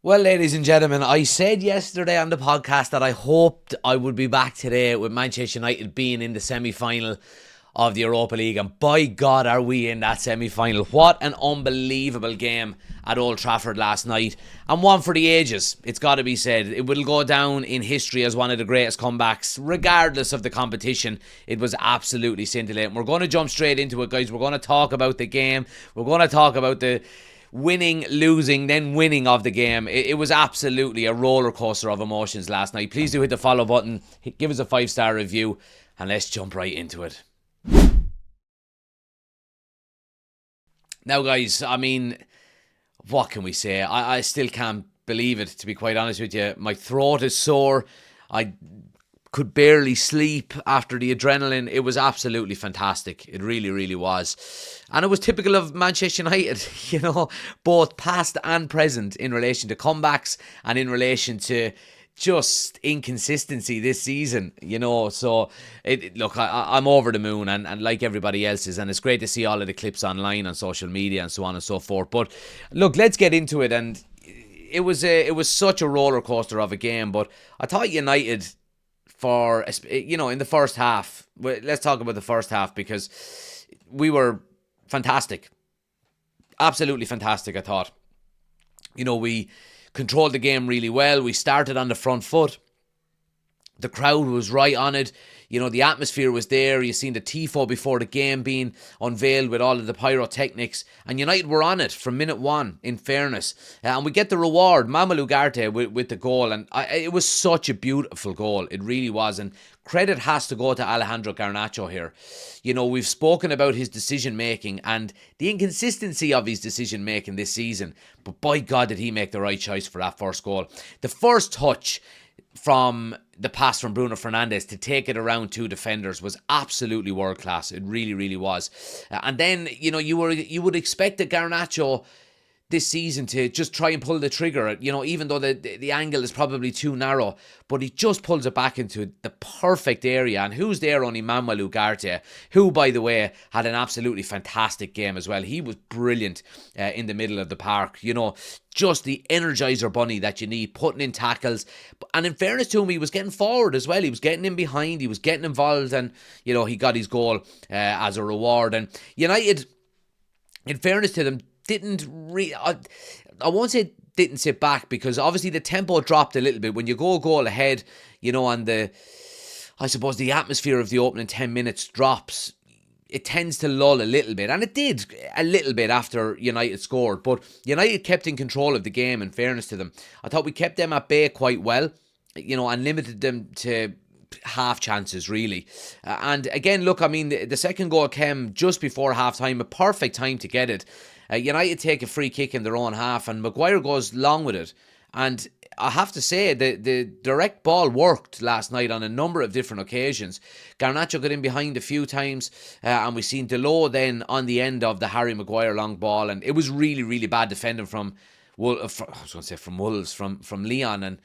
Well, ladies and gentlemen, I said yesterday on the podcast that I hoped I would be back today with Manchester United being in the semi-final of the Europa League, and by God are we in that semi-final. What an unbelievable game at Old Trafford last night, and one for the ages, it's got to be said. It will go down in history as one of the greatest comebacks regardless of the competition. It was absolutely scintillating. We're going to jump straight into it, guys. We're going to talk about the game. We're going to talk about the winning, losing, then winning of the game. It was absolutely a roller coaster of emotions last night. Please do hit the follow button, give us a 5-star review, and let's jump right into it. Now, guys, I mean, what can we say? I still can't believe it, to be quite honest with you. My throat is sore. I could barely sleep after the adrenaline. It was absolutely fantastic. It really, really was. And it was typical of Manchester United, both past and present in relation to comebacks and in relation to just inconsistency this season, So, look, I'm over the moon and like everybody else is, and it's great to see all of the clips online on social media and so on and so forth. But look, let's get into it. And it was such a roller coaster of a game. But I thought United, in the first half, let's talk about the first half, because we were fantastic. Absolutely fantastic, I thought. We controlled the game really well. We started on the front foot. The crowd was right on it. The atmosphere was there. You seen the tifo before the game being unveiled with all of the pyrotechnics. And United were on it from minute one, in fairness. And we get the reward, Mamadou Ugarte with the goal. And it was such a beautiful goal. It really was. And credit has to go to Alejandro Garnacho here. We've spoken about his decision-making and the inconsistency of his decision-making this season. But by God, did he make the right choice for that first goal. The first touch from the pass from Bruno Fernandes to take it around two defenders was absolutely world class. It really, really was. And then, you would expect that Garnacho this season to just try and pull the trigger, even though the angle is probably too narrow, but he just pulls it back into the perfect area. And who's there? Only Manuel Ugarte, who, by the way, had an absolutely fantastic game as well. He was brilliant in the middle of the park, just the energizer bunny that you need, putting in tackles. And in fairness to him, he was getting forward as well. He was getting in behind, he was getting involved, and, he got his goal as a reward. And United, in fairness to them, I won't say didn't sit back, because obviously the tempo dropped a little bit when you go a goal ahead, and I suppose the atmosphere of the opening 10 minutes drops. It tends to lull a little bit, and it did a little bit after United scored, but United kept in control of the game, in fairness to them. I thought we kept them at bay quite well, and limited them to half chances, really. And again, look, I mean, the second goal came just before half time, a perfect time to get it. United take a free kick in their own half, and Maguire goes long with it. And I have to say, the direct ball worked last night on a number of different occasions. Garnacho got in behind a few times, and we seen Delo then on the end of the Harry Maguire long ball, and it was really, really bad defending from Wolves, from Lyon. And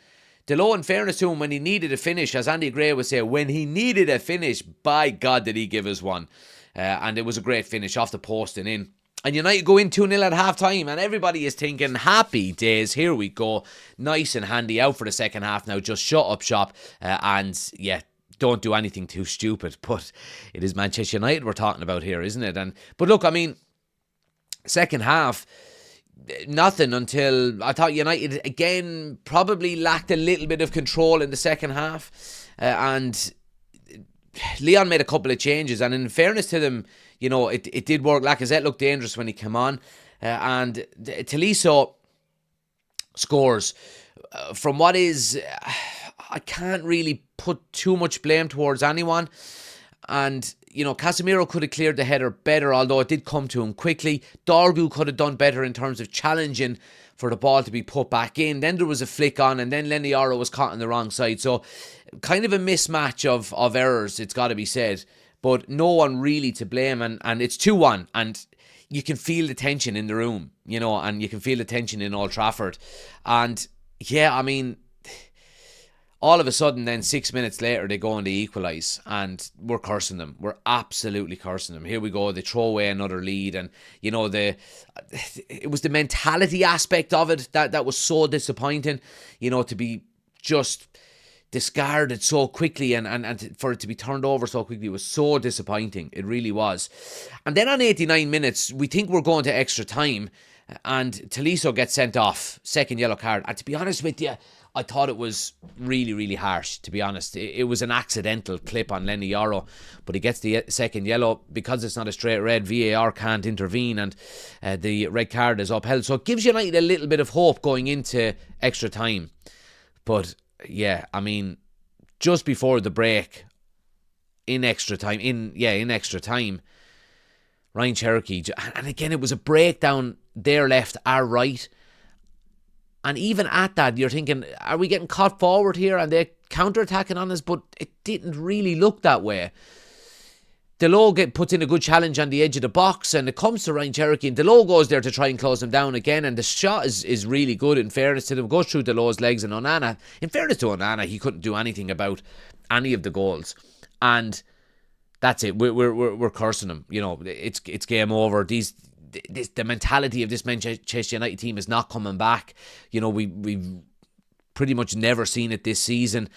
Delo, in fairness to him, when he needed a finish, as Andy Gray would say, when he needed a finish, by God did he give us one. And it was a great finish off the post and in. And United go in 2-0 at half-time, and everybody is thinking, happy days, here we go. Nice and handy, out for the second half now, just shut up shop, and yeah, don't do anything too stupid. But it is Manchester United we're talking about here, isn't it? But look, I mean, second half, nothing until I thought United, again, probably lacked a little bit of control in the second half, and Lyon made a couple of changes, and in fairness to them, it did work. Lacazette looked dangerous when he came on, and Tolisso scores from what is, I can't really put too much blame towards anyone, and Casemiro could have cleared the header better, although it did come to him quickly. Dorgu could have done better in terms of challenging for the ball to be put back in. Then there was a flick on, and then Lenioro was caught on the wrong side. So kind of a mismatch of errors, it's got to be said. But no one really to blame, and it's 2-1, and you can feel the tension in the room, and you can feel the tension in Old Trafford. And yeah, I mean, All of a sudden, then 6 minutes later, they go and they equalise, and we're cursing them. We're absolutely cursing them. Here we go, they throw away another lead, and it was the mentality aspect of it that was so disappointing. To be just discarded so quickly and for it to be turned over so quickly was so disappointing. It really was. And then on 89 minutes, we think we're going to extra time, and Tolisso gets sent off, second yellow card. And to be honest with you, I thought it was really, really harsh, to be honest. It was an accidental clip on Lenny Yoro, but he gets the second yellow. Because it's not a straight red, VAR can't intervene, and the red card is upheld. So it gives United a little bit of hope going into extra time. But yeah, I mean, just before the break, in extra time, Ryan Cherokee, and again, it was a breakdown, their left, our right. And even at that, you're thinking, are we getting caught forward here? And they're counter-attacking on us, but it didn't really look that way. Delo puts in a good challenge on the edge of the box, and it comes to Ryan Cherokee, and Delo goes there to try and close him down again, and the shot is really good, in fairness to them. It goes through Delo's legs, and Onana, in fairness to Onana, he couldn't do anything about any of the goals. And that's it. We're cursing him. It's game over. The mentality of this Manchester United team is not coming back. We've pretty much never seen it this season.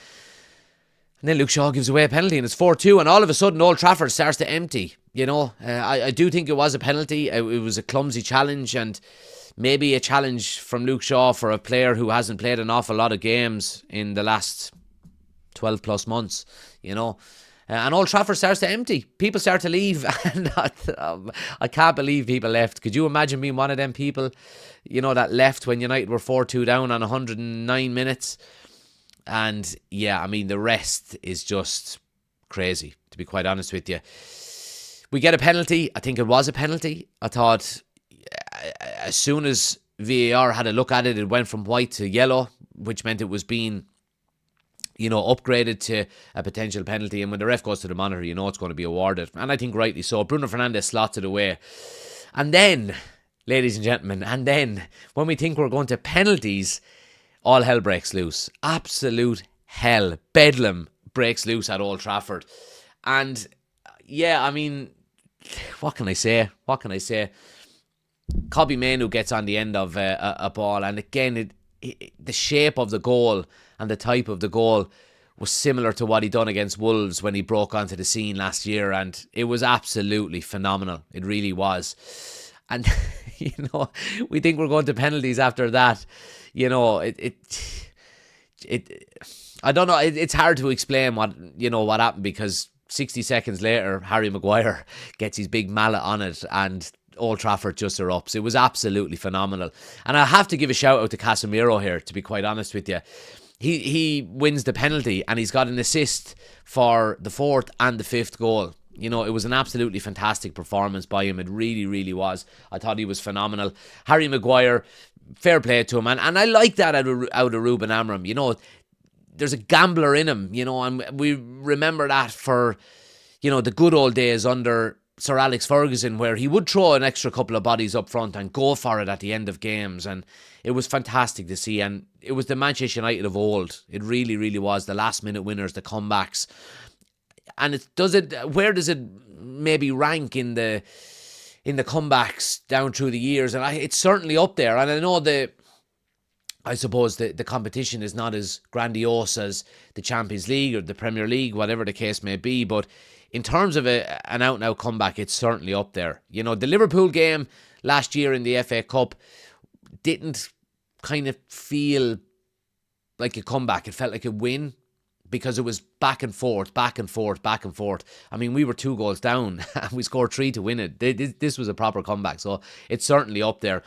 And then Luke Shaw gives away a penalty, and it's 4-2, and all of a sudden Old Trafford starts to empty. I do think it was a penalty. It was a clumsy challenge, and maybe a challenge from Luke Shaw for a player who hasn't played an awful lot of games in the last 12 plus months, and Old Trafford starts to empty. People start to leave, and I can't believe people left. Could you imagine being one of them people, that left when United were 4-2 down on 109 minutes? And yeah, I mean, the rest is just crazy, to be quite honest with you. We get a penalty. I think it was a penalty. I thought as soon as VAR had a look at it, it went from white to yellow, which meant it was being upgraded to a potential penalty. And when the ref goes to the monitor, it's going to be awarded. And I think rightly so. Bruno Fernandes slots it away. And then, ladies and gentlemen, when we think we're going to penalties, all hell breaks loose. Absolute hell. Bedlam breaks loose at Old Trafford. And yeah, I mean, what can I say? Kobbie Mainoo gets on the end of a ball. And again, the shape of the goal and the type of the goal was similar to what he done against Wolves when he broke onto the scene last year, and it was absolutely phenomenal. It really was. And we think we're going to penalties after that. I don't know. It's hard to explain what happened, because 60 seconds later, Harry Maguire gets his big mallet on it, and Old Trafford just erupts. It was absolutely phenomenal. And I have to give a shout out to Casemiro here, to be quite honest with you. He wins the penalty, and he's got an assist for the fourth and the fifth goal. It was an absolutely fantastic performance by him. It really, really was. I thought he was phenomenal. Harry Maguire, fair play to him. And I like that out of Ruben Amorim. There's a gambler in him, and we remember that for, the good old days under Sir Alex Ferguson, where he would throw an extra couple of bodies up front and go for it at the end of games. And it was fantastic to see. And it was the Manchester United of old. It really, really was. The last minute winners, the comebacks. And where does it maybe rank in the comebacks down through the years? And it's certainly up there. And I know I suppose the competition is not as grandiose as the Champions League or the Premier League, whatever the case may be, but in terms of an out-and-out comeback, it's certainly up there. The Liverpool game last year in the FA Cup didn't kind of feel like a comeback. It felt like a win, because it was back and forth. I mean, we were 2 goals down and we scored 3 to win it. This was a proper comeback, so it's certainly up there.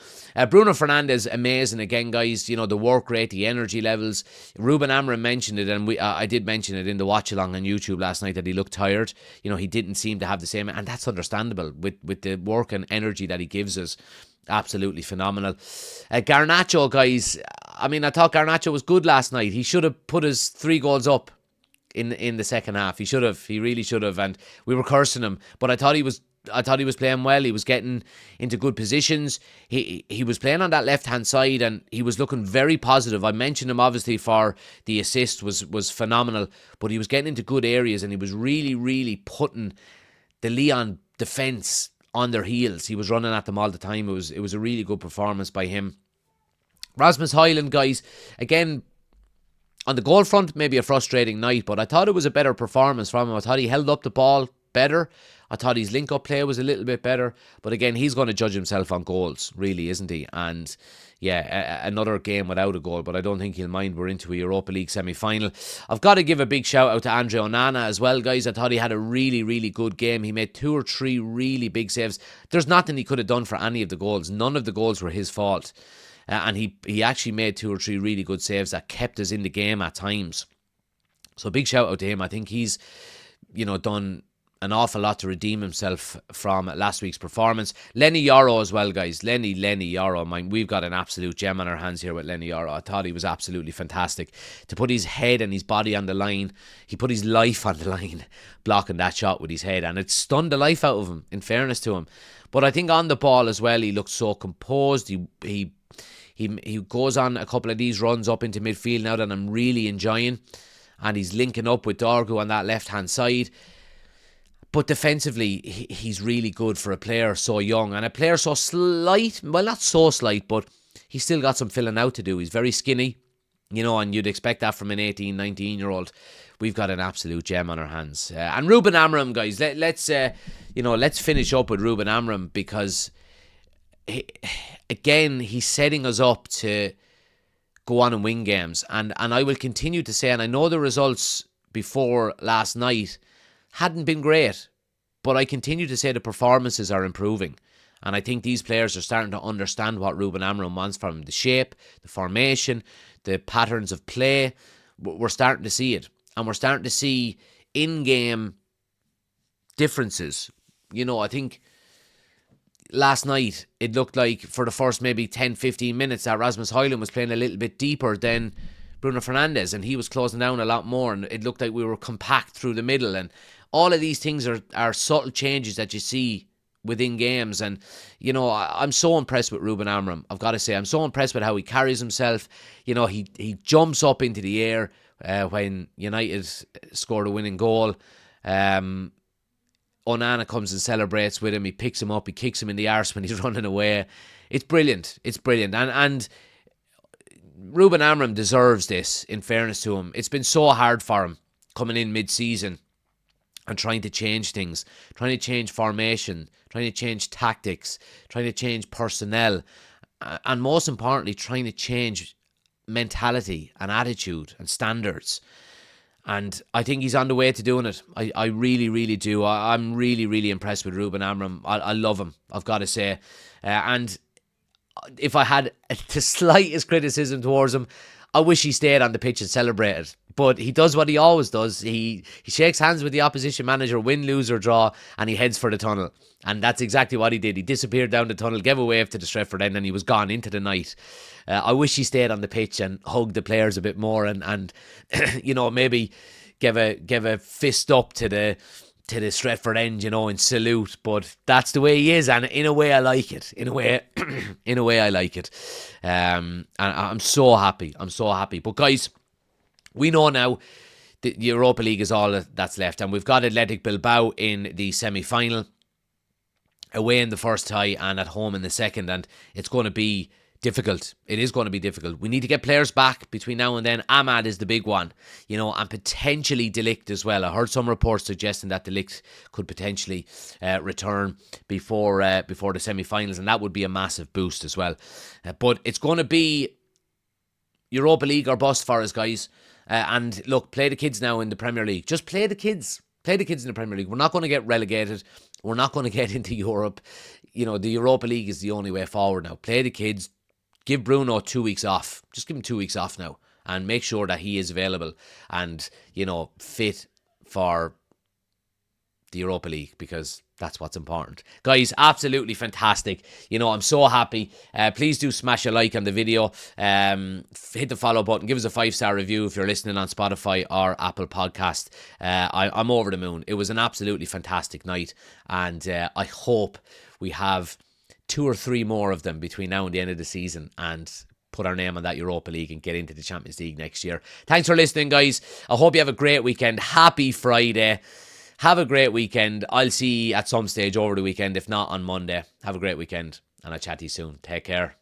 Bruno Fernandes, amazing again, guys. The work rate, the energy levels. Ruben Amorim mentioned it, and I did mention it in the watch-along on YouTube last night, that he looked tired. He didn't seem to have the same, and that's understandable with the work and energy that he gives us. Absolutely phenomenal. Garnacho, guys, I mean, I thought Garnacho was good last night. He should have put his 3 goals up in the second half. He really should have, and we were cursing him, but I thought he was I thought he was playing well. He was getting into good positions. He was playing on that left-hand side, and he was looking very positive. I mentioned him, obviously, for the assist was phenomenal, but he was getting into good areas, and he was really, really putting the Lyon defence on their heels. He was running at them all the time. It was a really good performance by him. Rasmus Højlund, guys, again, on the goal front, maybe a frustrating night, but I thought it was a better performance from him. I thought he held up the ball better. I thought his link-up play was a little bit better. But again, he's going to judge himself on goals, really, isn't he? And yeah, another game without a goal, but I don't think he'll mind. We're into a Europa League semi-final. I've got to give a big shout out to Andre Onana as well, guys. I thought he had a really, really good game. He made 2 or 3 really big saves. There's nothing he could have done for any of the goals. None of the goals were his fault. And he actually made 2 or 3 really good saves that kept us in the game at times. So big shout out to him. I think he's, done an awful lot to redeem himself from last week's performance. Lenny Yoro as well, guys. Lenny Yoro. We've got an absolute gem on our hands here with Lenny Yoro. I thought he was absolutely fantastic. To put his head and his body on the line, he put his life on the line, blocking that shot with his head, and it stunned the life out of him, in fairness to him. But I think on the ball as well, he looked so composed. He goes on a couple of these runs up into midfield now that I'm really enjoying, and he's linking up with Dorgu on that left-hand side. But defensively, he's really good for a player so young, and a player so slight. Well, not so slight, but he's still got some filling out to do. He's very skinny, and you'd expect that from an 18, 19-year-old. We've got an absolute gem on our hands. And Ruben Amorim, guys, let's finish up with Ruben Amorim, because he's setting us up to go on and win games. And I will continue to say, and I know the results before last night hadn't been great, but I continue to say the performances are improving. And I think these players are starting to understand what Ruben Amorim wants from them. The shape, the formation, the patterns of play. We're starting to see it. And we're starting to see in-game differences. I think last night it looked like for the first maybe 10-15 minutes that Rasmus Højlund was playing a little bit deeper than Bruno Fernandes, and he was closing down a lot more, and it looked like we were compact through the middle. And all of these things are subtle changes that you see within games. And I'm so impressed with Ruben Amorim. I've got to say, I'm so impressed with how he carries himself. He jumps up into the air when United scored a winning goal. Onana comes and celebrates with him. He picks him up. He kicks him in the arse when he's running away. It's brilliant. It's brilliant. And Ruben Amorim deserves this, in fairness to him. It's been so hard for him coming in mid-season and trying to change things, trying to change formation, trying to change tactics, trying to change personnel, and most importantly, trying to change mentality and attitude and standards. And I think he's on the way to doing it. I really, really do. I'm really, really impressed with Ruben Amorim. I love him, I've got to say. And if I had the slightest criticism towards him, I wish he stayed on the pitch and celebrated. But he does what he always does. He shakes hands with the opposition manager, win, lose or draw, and he heads for the tunnel. And that's exactly what he did. He disappeared down the tunnel, gave a wave to the Stretford end, and he was gone into the night. I wish he stayed on the pitch and hugged the players a bit more, and maybe gave a fist up to the Stretford end, in salute. But that's the way he is, and in a way I like it. In a way I like it. And I'm so happy. But guys, we know now the Europa League is all that's left, and we've got Athletic Bilbao in the semi-final, away in the first tie and at home in the second, and it's going to be difficult. It is going to be difficult. We need to get players back between now and then. Ahmad is the big one, and potentially De Ligt as well. I heard some reports suggesting that De Ligt could potentially return before the semi-finals, and that would be a massive boost as well. But it's going to be Europa League or bust for us, guys. And look, play the kids now in the Premier League. Just play the kids. Play the kids in the Premier League. We're not going to get relegated. We're not going to get into Europe. The Europa League is the only way forward now. Play the kids. Give Bruno 2 weeks off. Just give him 2 weeks off now. And make sure that he is available and, fit for the Europa League, because that's what's important. Guys, absolutely fantastic. You know, I'm so happy. Please do smash a like on the video. Hit the follow button. Give us a 5-star review if you're listening on Spotify or Apple Podcast. I'm over the moon. It was an absolutely fantastic night. And I hope we have 2 or 3 more of them between now and the end of the season, and put our name on that Europa League and get into the Champions League next year. Thanks for listening, guys. I hope you have a great weekend. Happy Friday. Have a great weekend. I'll see you at some stage over the weekend, if not on Monday. Have a great weekend, and I'll chat to you soon. Take care.